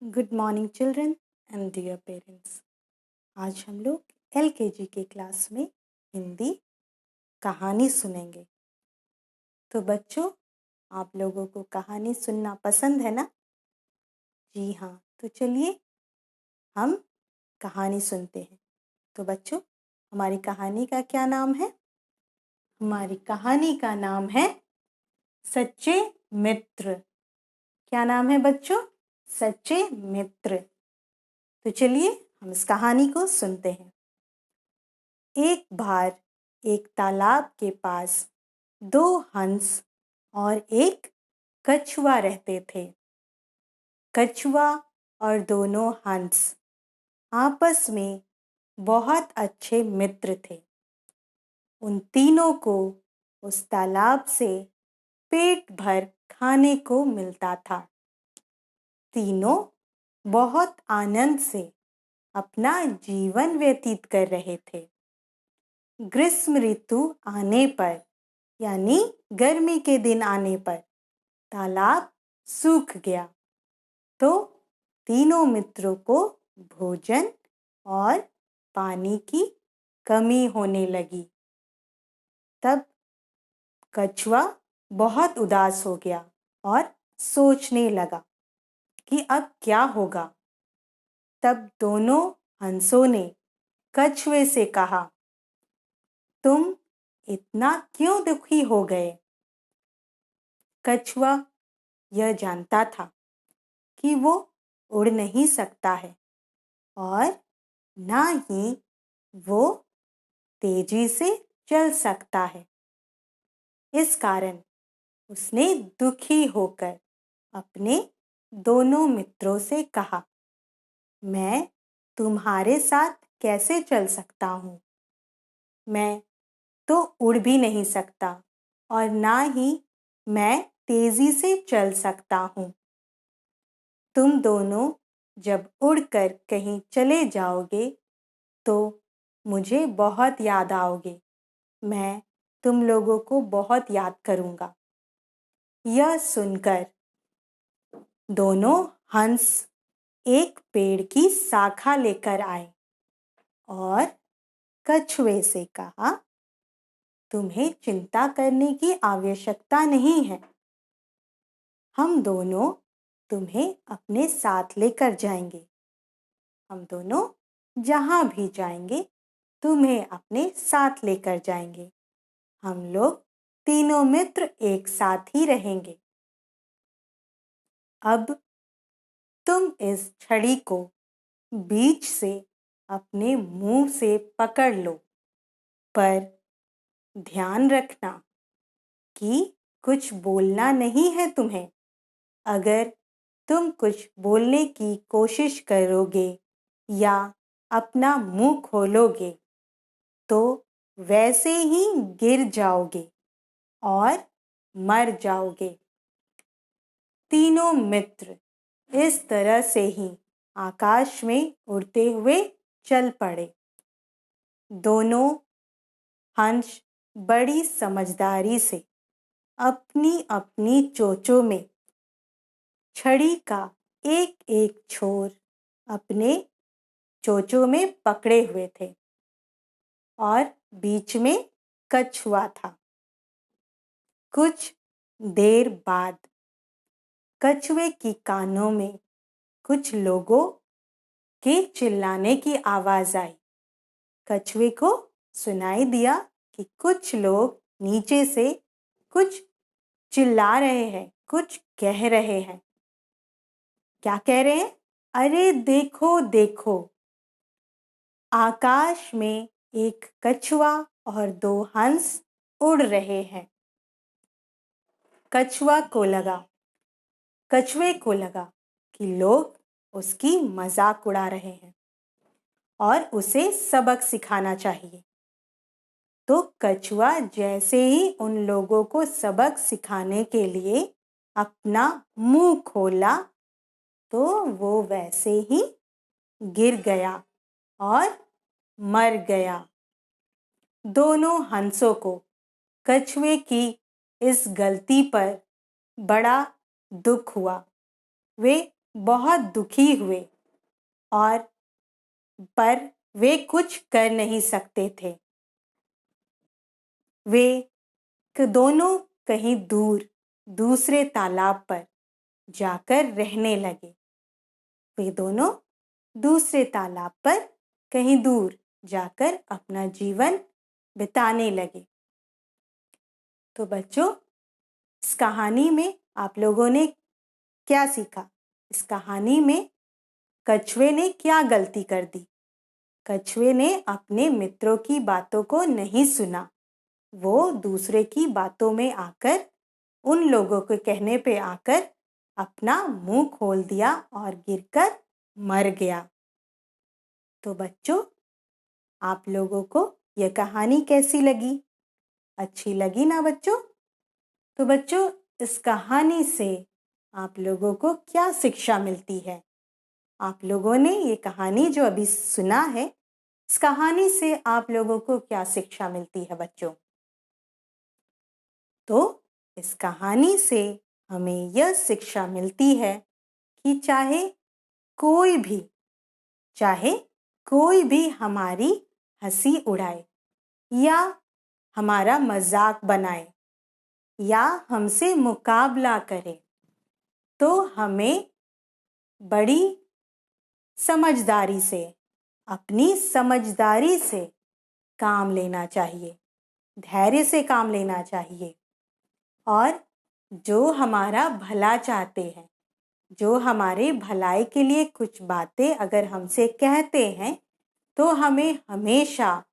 Good morning children and dear parents. आज हम लोग LKG के क्लास में हिंदी कहानी सुनेंगे। तो बच्चों, आप लोगों को कहानी सुनना पसंद है ना? जी हाँ, तो चलिए हम कहानी सुनते हैं। तो बच्चों, हमारी कहानी का क्या नाम है? हमारी कहानी का नाम है सच्चे मित्र। क्या नाम है बच्चों? सच्चे मित्र। तो चलिए हम इस कहानी को सुनते हैं। एक बार एक तालाब के पास दो हंस और एक कछुआ रहते थे। कछुआ और दोनों हंस आपस में बहुत अच्छे मित्र थे। उन तीनों को उस तालाब से पेट भर खाने को मिलता था। तीनों बहुत आनंद से अपना जीवन व्यतीत कर रहे थे। ग्रीष्म ऋतु आने पर यानी गर्मी के दिन आने पर तालाब सूख गया तो तीनों मित्रों को भोजन और पानी की कमी होने लगी। तब कछुआ बहुत उदास हो गया और सोचने लगा कि अब क्या होगा। तब दोनों हंसों ने कछुए से कहा, तुम इतना क्यों दुखी हो गए? कछुआ यह जानता था कि वो उड़ नहीं सकता है और ना ही वो तेजी से चल सकता है। इस कारण उसने दुखी होकर अपने दोनों मित्रों से कहा, मैं तुम्हारे साथ कैसे चल सकता हूँ? मैं तो उड़ भी नहीं सकता और ना ही मैं तेजी से चल सकता हूँ। तुम दोनों जब उड़कर कहीं चले जाओगे तो मुझे बहुत याद आओगे। मैं तुम लोगों को बहुत याद करूँगा। यह सुनकर दोनों हंस एक पेड़ की शाखा लेकर आए और कछुए से कहा, तुम्हें चिंता करने की आवश्यकता नहीं है। हम दोनों तुम्हें अपने साथ लेकर जाएंगे। हम दोनों जहाँ भी जाएंगे तुम्हें अपने साथ लेकर जाएंगे। हम लोग तीनों मित्र एक साथ ही रहेंगे। अब तुम इस छड़ी को बीच से अपने मुंह से पकड़ लो, पर ध्यान रखना कि कुछ बोलना नहीं है तुम्हें। अगर तुम कुछ बोलने की कोशिश करोगे या अपना मुंह खोलोगे तो वैसे ही गिर जाओगे और मर जाओगे। तीनों मित्र इस तरह से ही आकाश में उड़ते हुए चल पड़े। दोनों हंस बड़ी समझदारी से अपनी अपनी चोंचों में छड़ी का एक एक छोर अपने चोंचों में पकड़े हुए थे और बीच में कछुआ था। कुछ देर बाद कछुए की कानों में कुछ लोगों के चिल्लाने की आवाज आई। कछुए को सुनाई दिया कि कुछ लोग नीचे से कुछ चिल्ला रहे हैं, कुछ कह रहे हैं। क्या कह रहे हैं? अरे देखो देखो, आकाश में एक कछुआ और दो हंस उड़ रहे हैं। कछुए को लगा कि लोग उसकी मजाक उड़ा रहे हैं और उसे सबक सिखाना चाहिए। तो कछुआ जैसे ही उन लोगों को सबक सिखाने के लिए अपना मुंह खोला तो वो वैसे ही गिर गया और मर गया। दोनों हंसों को कछुए की इस गलती पर बड़ा दुख हुआ। वे बहुत दुखी हुए और पर वे कुछ कर नहीं सकते थे। वे दोनों कहीं दूर दूसरे तालाब पर जाकर रहने लगे। वे दोनों दूसरे तालाब पर कहीं दूर जाकर अपना जीवन बिताने लगे। तो बच्चों, इस कहानी में आप लोगों ने क्या सीखा? इस कहानी में कछुए ने क्या गलती कर दी? कछुए ने अपने मित्रों की बातों को नहीं सुना। वो दूसरे की बातों में आकर, उन लोगों के कहने पे आकर अपना मुंह खोल दिया और गिरकर मर गया। तो बच्चों, आप लोगों को यह कहानी कैसी लगी? अच्छी लगी ना बच्चों? तो बच्चों, इस कहानी से आप लोगों को क्या शिक्षा मिलती है? आप लोगों ने ये कहानी जो अभी सुना है, इस कहानी से आप लोगों को क्या शिक्षा मिलती है बच्चों? तो इस कहानी से हमें यह शिक्षा मिलती है कि चाहे कोई भी हमारी हंसी उड़ाए या हमारा मजाक बनाए या हमसे मुकाबला करे, तो हमें बड़ी समझदारी से, अपनी समझदारी से काम लेना चाहिए, धैर्य से काम लेना चाहिए। और जो हमारा भला चाहते हैं, जो हमारे भलाई के लिए कुछ बातें अगर हमसे कहते हैं, तो हमें हमेशा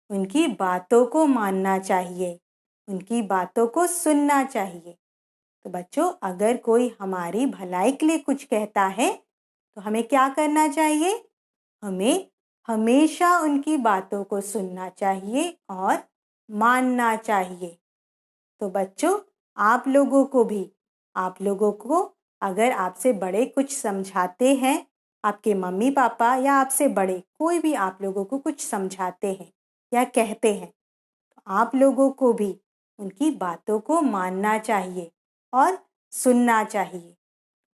उनकी बातों को मानना चाहिए, उनकी बातों को सुनना चाहिए। तो बच्चों, अगर कोई हमारी भलाई के लिए कुछ कहता है, तो हमें क्या करना चाहिए? हमें हमेशा उनकी बातों को सुनना चाहिए और मानना चाहिए। तो बच्चों, आप लोगों को अगर आपसे बड़े कुछ समझाते हैं, आपके मम्मी पापा या आपसे बड़े कोई भी आप लोगों को कुछ समझाते हैं या कहते हैं, तो आप लोगों को भी उनकी बातों को मानना चाहिए और सुनना चाहिए।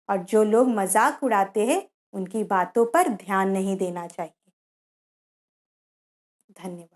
और जो लोग मजाक उड़ाते हैं, उनकी बातों पर ध्यान नहीं देना चाहिए। धन्यवाद।